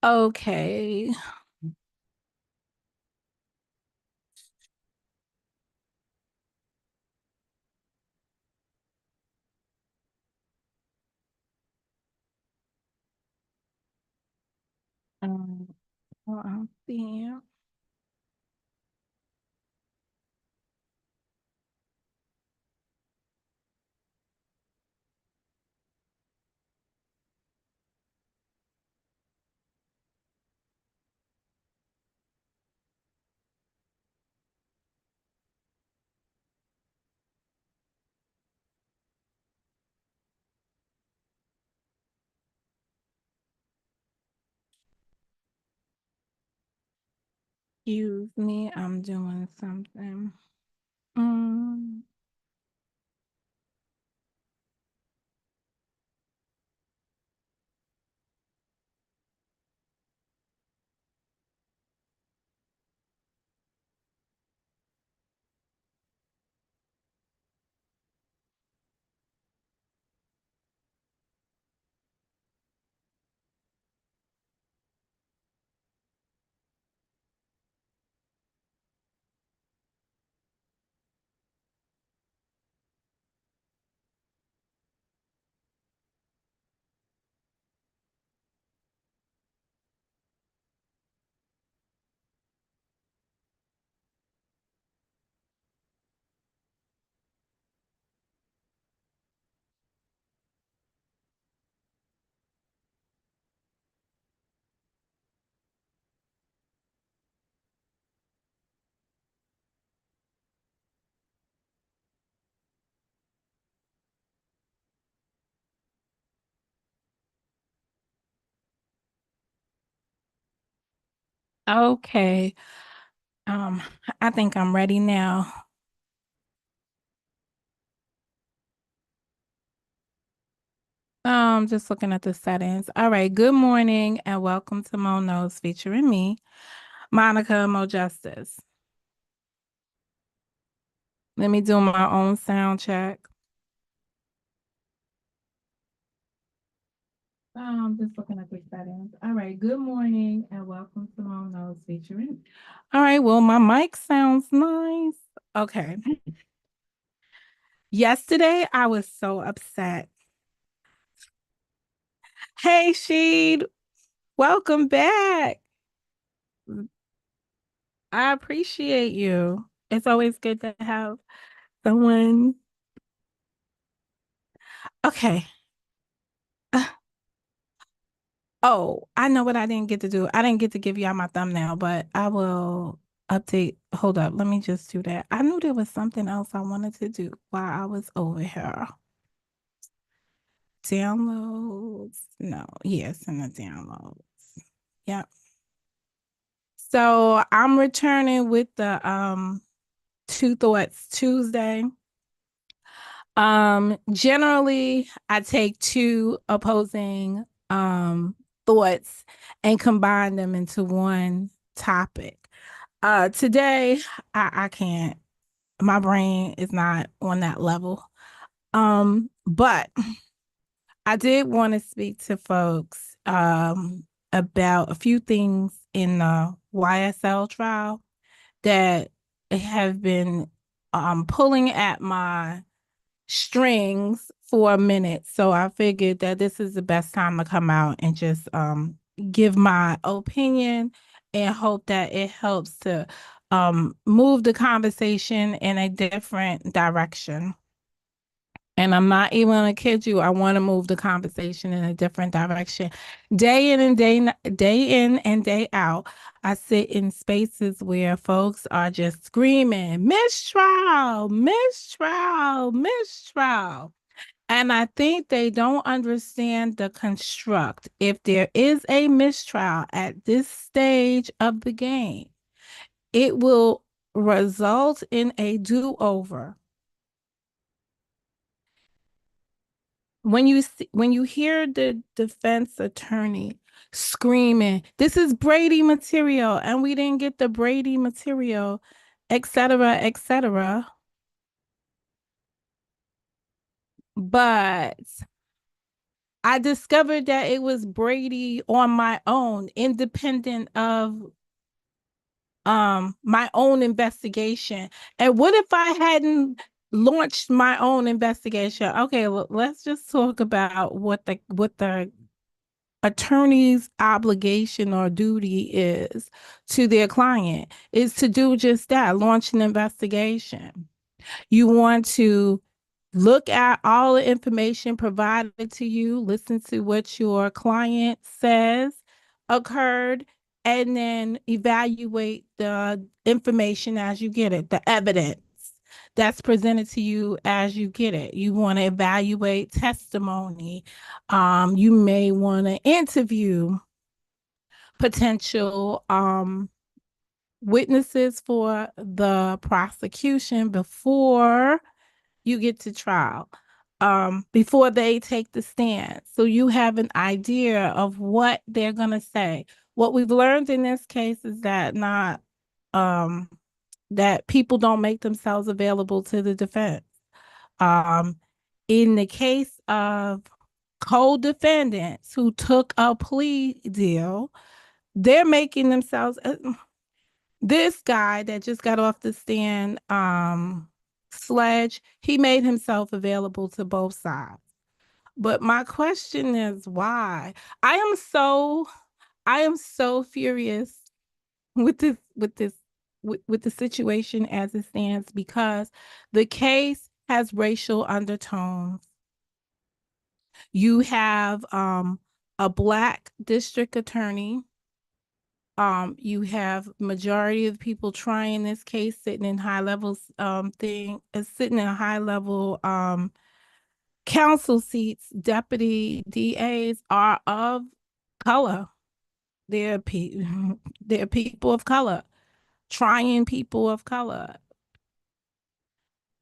Okay. Um, well, I'm seeing. Excuse me, I'm doing something. Mm, okay. Um, I think I'm ready now. Just looking at the settings. All right. Good morning and welcome to Mo Knows featuring me, Monica Mo Justice. Let me do my own sound check. Just looking at the settings. All right. Good morning and welcome to Mo Knows featuring. All right. Well, my mic sounds nice. Okay. Yesterday, I was so upset. Hey, Sheed, welcome back. I appreciate you. It's always good to have someone. Okay. Oh, I know what I didn't get to do. I didn't get to give y'all my thumbnail, but I will update. Hold up. Let me just do that. I knew there was something else I wanted to do while I was over here. Downloads. No, yes, in the downloads. Yep. So I'm returning with the Two Thoughts Tuesday. Generally I take two opposing thoughts and combine them into one topic. Today I can't. My brain is not on that level. But I did want to speak to folks about a few things in the YSL trial that have been pulling at my strings for a minute. So I figured that this is the best time to come out and just give my opinion and hope that it helps to move the conversation in a different direction. And I'm not even gonna kid you. I want to move the conversation in a different direction. Day in and day in and day out, I sit in spaces where folks are just screaming, mistrial, mistrial, mistrial. And I think they don't understand the construct. If there is a mistrial at this stage of the game, it will result in a do-over. When you hear the defense attorney screaming, "This is Brady material, and we didn't get the Brady material," etc., etc. But I discovered that it was Brady on my own, independent of my own investigation. And what if I hadn't launched my own investigation? Okay, well, let's just talk about what the attorney's obligation or duty is to their client is to do just that, launch an investigation. You want to look at all the information provided to you, listen to what your client says occurred, and then evaluate the information as you get it, the evidence that's presented to you as you get it. You want to evaluate testimony. You may want to interview potential witnesses for the prosecution before you get to trial, before they take the stand. So you have an idea of what they're going to say. What we've learned in this case is that not um, that people don't make themselves available to the defense. Um, in the case of co-defendants who took a plea deal, they're making themselves this guy that just got off the stand, Sledge, he made himself available to both sides. But my question is why? I am so I am so furious with the situation as it stands because the case has racial undertones. You have a black district attorney. You have majority of people trying this case sitting in high levels sitting in high level council seats. Deputy DAs are of color. They're they're people of color, trying people of color.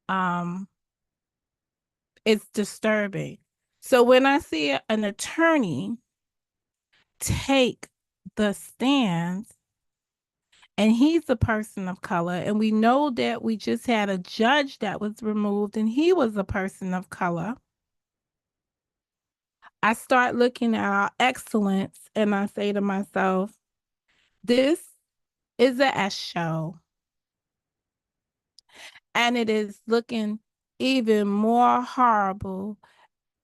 Um, it's disturbing. So when I see an attorney take the stand and he's a person of color, and we know that we just had a judge that was removed and he was a person of color, I start looking at our excellence and I say to myself, this is a S show. And it is looking even more horrible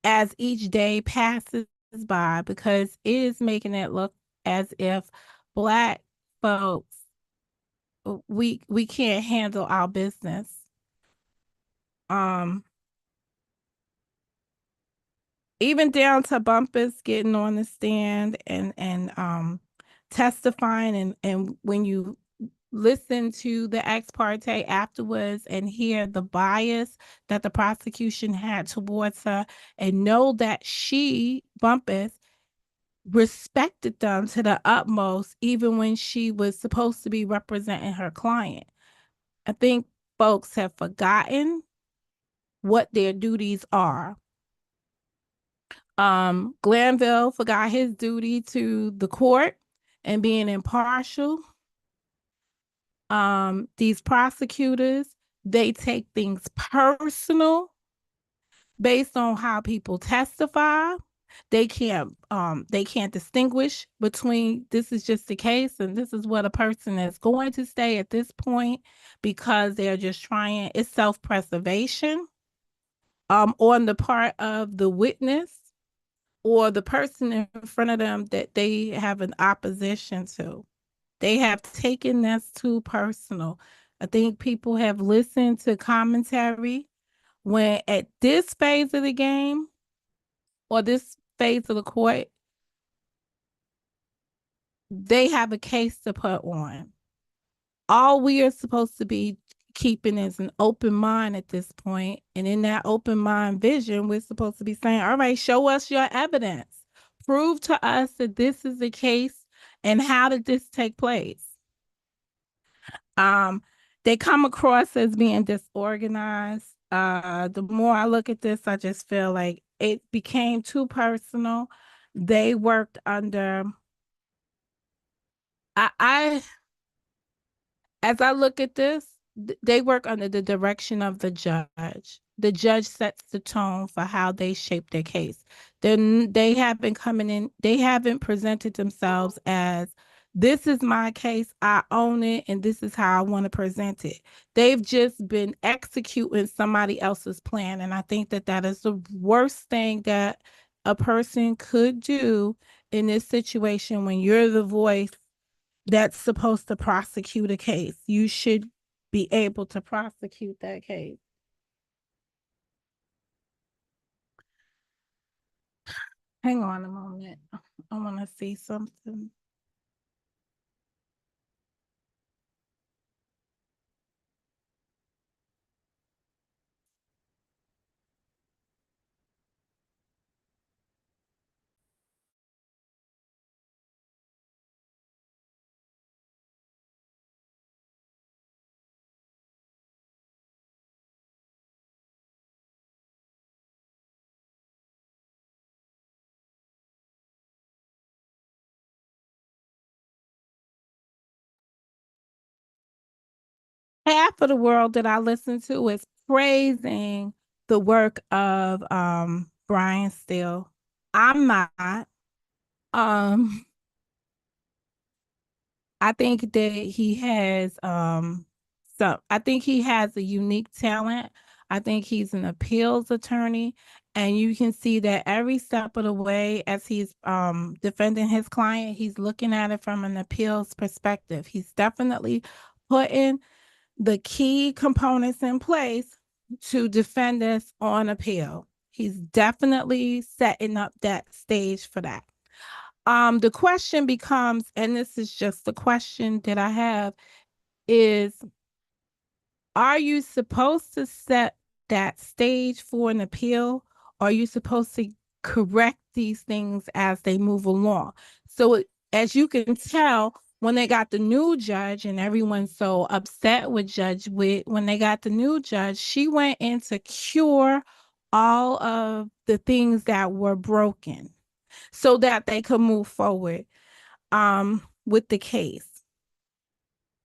as each day passes by because it is making it look as if Black folks, we can't handle our business. Um, Even down to Bumpus getting on the stand and testifying, and when you listen to the ex parte afterwards and hear the bias that the prosecution had towards her and know that she, Bumpus, respected them to the utmost, even when she was supposed to be representing her client. I think folks have forgotten what their duties are. Glanville forgot his duty to the court and being impartial. These prosecutors, they take things personal based on how people testify. They can't distinguish between this is just the case and this is what a person is going to say at this point because they're just trying, it's self-preservation on the part of the witness or the person in front of them that they have an opposition to. They have taken this too personal. I think people have listened to commentary when at this phase of the game or this phase of the court, they have a case to put on. All we are supposed to be keeping is an open mind at this point. And in that open mind vision, we're supposed to be saying, all right, show us your evidence. Prove to us that this is the case and how did this take place? Um, they come across as being disorganized. The more I look at this, I just feel like it became too personal. They worked under I as I look at this, they work under the direction of the judge. The judge sets the tone for how they shape their case. Then they haven't coming in, they haven't presented themselves as this is my case, I own it, and this is how I want to present it. They've just been executing somebody else's plan. And I think that that is the worst thing that a person could do in this situation when you're the voice that's supposed to prosecute a case. You should be able to prosecute that case. Hang on a moment. I want to see something. Half of the world that I listen to is praising the work of Brian Steele. I'm not. Um I think that he has I think he has a unique talent. I think he's an appeals attorney, and you can see that every step of the way as he's defending his client, he's looking at it from an appeals perspective. He's definitely putting the key components in place to defend us on appeal. He's definitely setting up that stage for that. The question becomes, and this is just the question that I have, is are you supposed to set that stage for an appeal? Or are you supposed to correct these things as they move along? So, as you can tell, when they got the new judge, and everyone's so upset with Judge Witt, when they got the new judge, she went in to cure all of the things that were broken so that they could move forward with the case.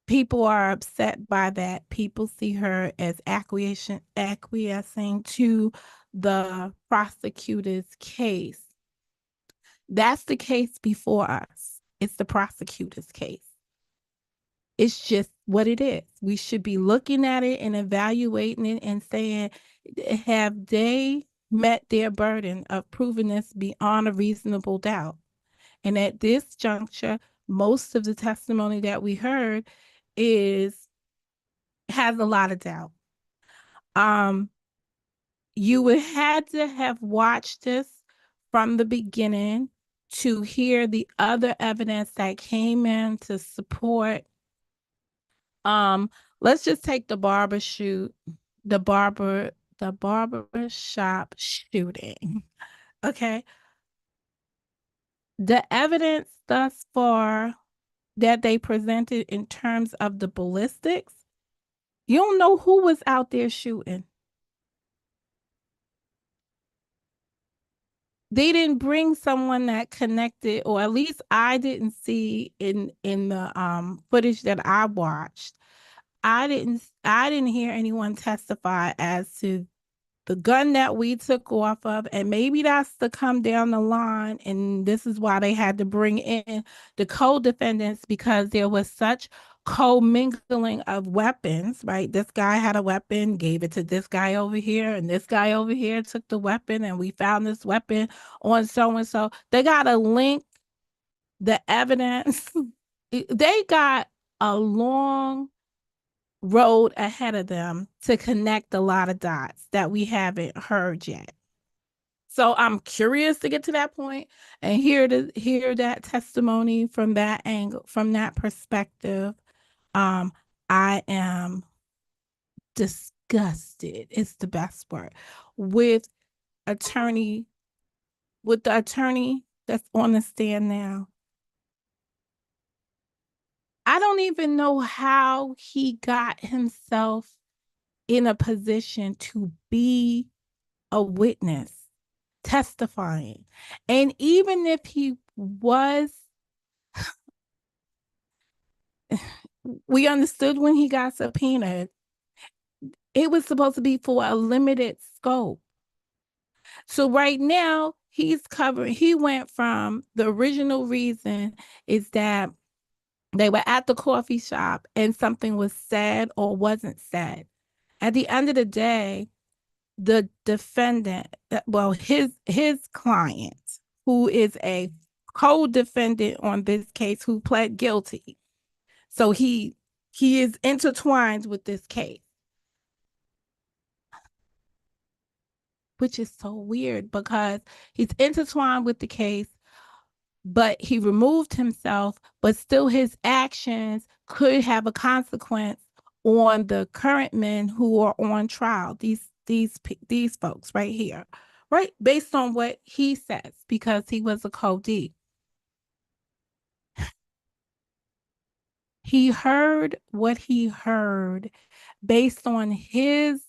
People are upset by that. People see her as acquiescing to the prosecutor's case. That's the case before us. It's the prosecutor's case. It's just what it is. We should be looking at it and evaluating it and saying, have they met their burden of proving this beyond a reasonable doubt? And at this juncture, most of the testimony that we heard is has a lot of doubt. Um, you would had to have watched this from the beginning to hear the other evidence that came in to support. Um, let's just take the barber shop shooting. Okay. The evidence thus far that they presented in terms of the ballistics, you don't know who was out there shooting. They didn't bring someone that connected, or at least I didn't see in the footage that I watched. I didn't hear anyone testify as to the gun that we took off of, and maybe that's to come down the line, and this is why they had to bring in the co-defendants, because there was such co-mingling of weapons, right? This guy had a weapon, gave it to this guy over here, and this guy over here took the weapon, and we found this weapon on so and so. They got to link the evidence. They got a long road ahead of them to connect a lot of dots that we haven't heard yet. So I'm curious to get to that point and hear that testimony from that angle, from that perspective. Um, I am disgusted. It's the best word with attorney with the attorney that's on the stand now. I don't even know how he got himself in a position to be a witness testifying. And even if he was, we understood when he got subpoenaed It was supposed to be for a limited scope. So right now, he went from the original reason is that they were at the coffee shop and something was said or wasn't said. At the end of the day, the defendant, well, his client, who is a co-defendant on this case, who pled guilty. So he is intertwined with this case, which is so weird because he's intertwined with the case, but he removed himself, but still his actions could have a consequence on the current men who are on trial. These folks right here, right? Based on what he says, because he was a co-D. He heard what he heard based on his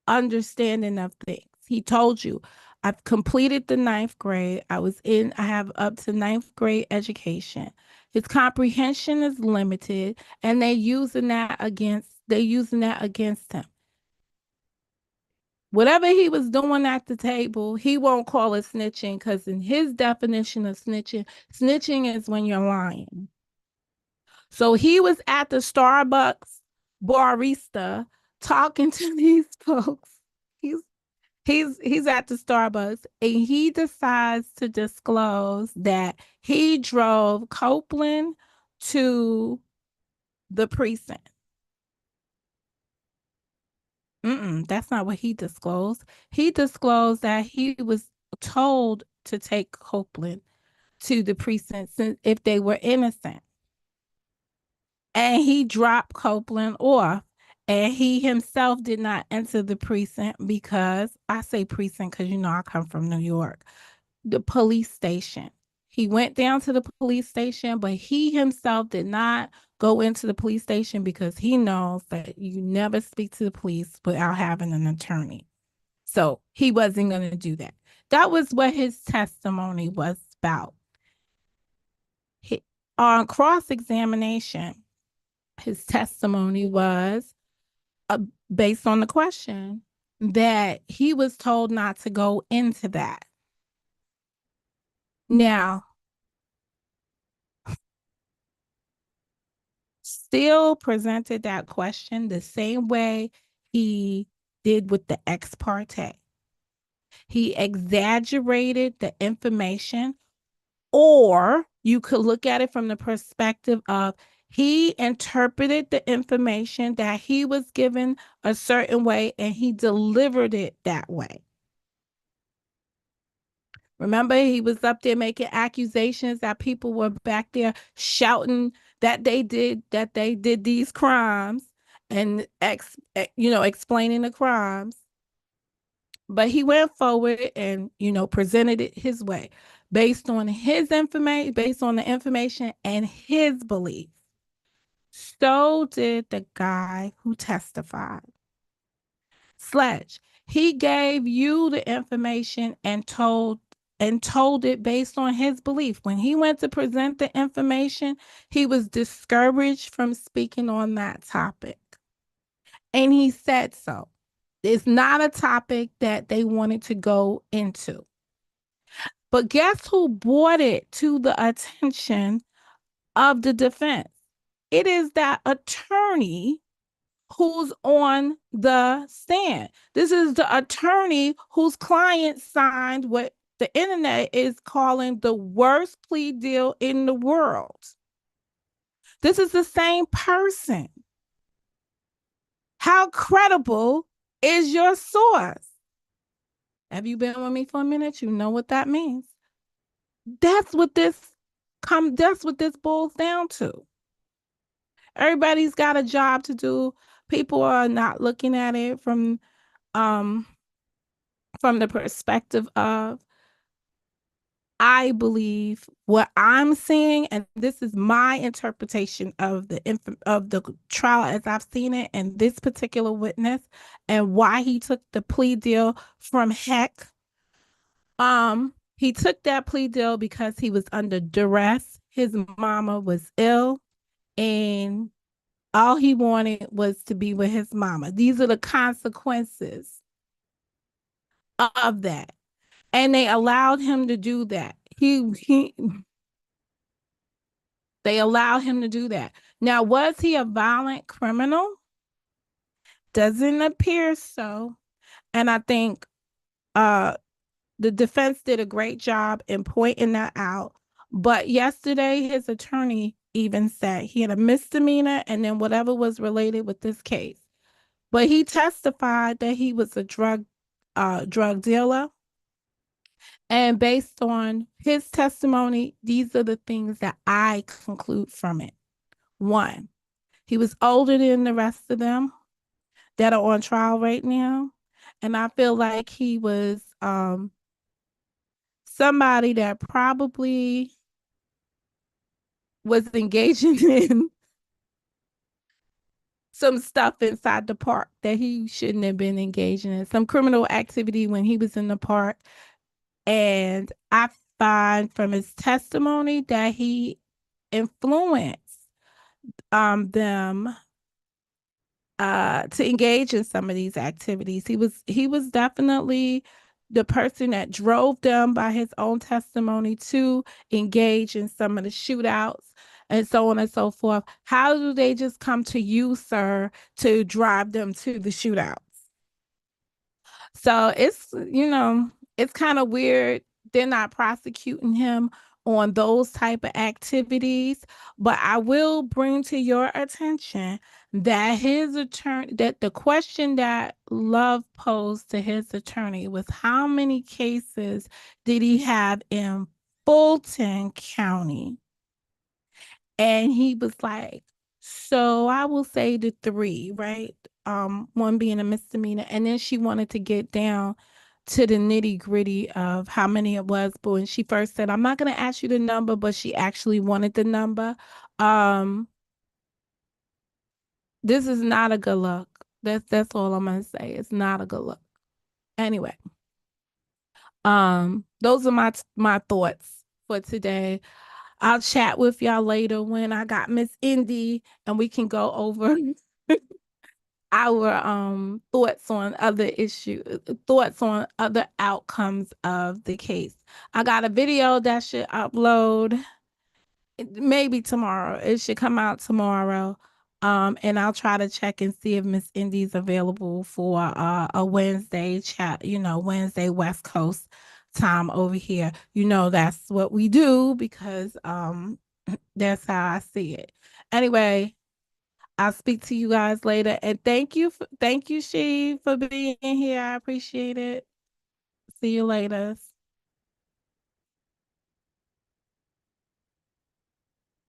understanding of things. He told you, I've completed the ninth grade. I have up to ninth grade education. His comprehension is limited, and they're using that against him. Whatever he was doing at the table, he won't call it snitching because in his definition of snitching, snitching is when you're lying. So he was at the Starbucks barista talking to these folks. He's he's at the Starbucks and he decides to disclose that he drove Copeland to the precinct. That's not what he disclosed. He disclosed that he was told to take Copeland to the precinct if they were innocent. And he dropped Copeland off. And he himself did not enter the precinct because I say precinct because you know I come from New York, the police station. He went down to the police station, but he himself did not go into the police station because he knows that you never speak to the police without having an attorney. So he wasn't going to do that. That was what his testimony was about. He, on cross examination, his testimony was uh, based on the question that he was told not to go into that. Now, still presented that question the same way he did with the ex parte. He exaggerated the information, or you could look at it from the perspective of he interpreted the information that he was given a certain way and he delivered it that way. Remember, he was up there making accusations that people were back there shouting that they did these crimes and explaining the crimes. But he went forward and presented it his way based on his information, based on the information and his beliefs. So did the guy who testified. Sledge. He gave you the information and told it based on his belief. When he went to present the information, he was discouraged from speaking on that topic. And he said so. It's not a topic that they wanted to go into. But guess who brought it to the attention of the defense? It is that attorney who's on the stand. This is the attorney whose client signed what the internet is calling the worst plea deal in the world. This is the same person. How credible is your source? Have you been with me for a minute? You know what that means. That's what this boils down to. Everybody's got a job to do. People are not looking at it um from the perspective of, I believe what I'm seeing, and this is my interpretation of the trial as I've seen it, and this particular witness, and why he took the plea deal from heck. He took that plea deal because he was under duress. His mama was ill, and All he wanted was to be with his mama. These are the consequences of that. And they allowed him to do that. They allowed him to do that. Now, was he a violent criminal? Doesn't appear so. And I think uh the defense did a great job in pointing that out. But yesterday, his attorney even said he had a misdemeanor and then whatever was related with this case. But he testified that he was a drug dealer. And based on his testimony, these are the things that I conclude from it. One, he was older than the rest of them that are on trial right now. And I feel like he was somebody that probably was engaging in some stuff inside the park that he shouldn't have been engaging in, some criminal activity when he was in the park. And I find from his testimony that he influenced them to engage in some of these activities. He was definitely the person that drove them by his own testimony to engage in some of the shootouts and so on and so forth. How do they just come to you, sir, to drive them to the shootouts? So it's kind of weird. They're not prosecuting him on those type of activities, but I will bring to your attention that his attorney that the question that Love posed to his attorney was how many cases did he have in Fulton County? And he was like, so I will say the three, right? One being a misdemeanor. And then she wanted to get down to the nitty gritty of how many it was. But when she first said, I'm not going to ask you the number, but she actually wanted the number. Um, this is not a good look. That's all I'm gonna say. It's not a good look. Anyway, those are my thoughts for today. I'll chat with y'all later when I got Miss Indy and we can go over our thoughts on other issues, thoughts on other outcomes of the case. I got a video that should upload maybe tomorrow. It should come out tomorrow. And I'll try to check and see if Miss Indy's available for a Wednesday chat, Wednesday West Coast time over here. That's what we do because that's how I see it. Anyway, I'll speak to you guys later. And thank you, She, for being here. I appreciate it. See you later.